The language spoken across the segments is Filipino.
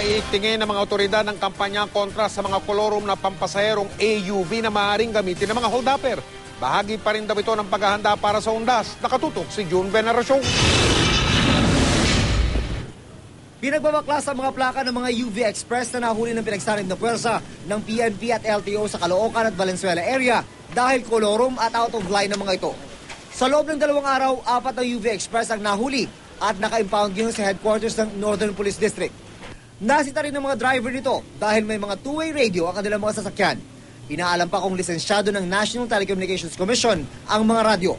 Paiigtingin ng mga otoridad ng kampanya kontra sa mga kolorum na pampasaherong AUV na maaaring gamitin ng mga holdupper. Bahagi pa rin daw ito ng paghahanda para sa undas. Nakatutok si June Veneracion. Pinagbabaklas ang mga plaka ng mga UV Express na nahuli ng pinagsanib na puwersa ng PNP at LTO sa Caloocan at Valenzuela area dahil kolorum at out of line ng mga ito. Sa loob ng 2 araw, 4 na UV Express ang nahuli at naka-impound yun sa headquarters ng Northern Police District. Nasita rin ng mga driver nito dahil may mga two-way radio ang kanilang mga sasakyan. Inaalam pa kung lisensyado ng National Telecommunications Commission ang mga radyo.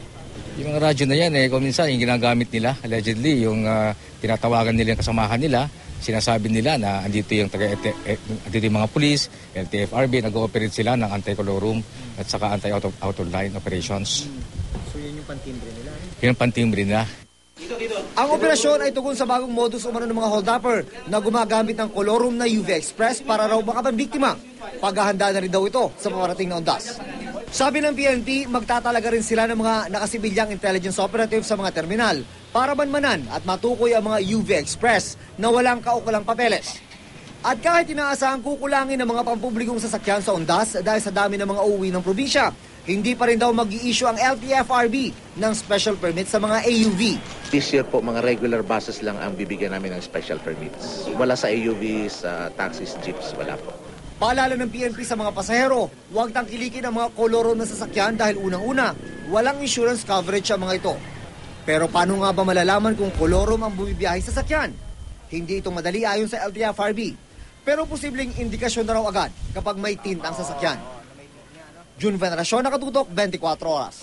Yung mga radyo na yan, kung minsan yung ginagamit nila, allegedly, yung tinatawagan nila yung kasamahan nila, sinasabi nila na andito yung mga police, LTFRB, nag-ooperate sila ng anti-colorum at saka anti-out-of-line operations. So yun yung pantimbre nila? Yun ang pantimbre nila. Ang operasyon ay tugon sa bagong modus umano ng mga holdupper na gumagamit ng kolorum na UV Express para raw makapambiktima. Paghahanda na rin daw ito sa mamarating na undas. Sabi ng PNP, magtatalaga rin sila ng mga nakasibilyang intelligence operative sa mga terminal para banmanan at matukoy ang mga UV Express na walang kaukulang papeles. At kahit inaasahang kukulangin ng mga pampublikong sasakyan sa undas dahil sa dami ng mga uuwi ng probinsya, hindi pa rin daw mag-i-issue ang LTFRB ng special permit sa mga AUV. This year po, mga regular buses lang ang bibigyan namin ng special permits. Wala sa AUVs, taxis, jeeps, wala po. Paalala ng PNP sa mga pasahero, huwag tangkilikin ang mga kolorum na sasakyan dahil unang-una, walang insurance coverage ang mga ito. Pero paano nga ba malalaman kung kolorum ang bumibiyahe sa sasakyan? Hindi ito madali ayon sa LTFRB. Pero posibleng indikasyon na raw agad kapag may tint ang sasakyan. June Veneracion, Nakatutok, 24 Oras.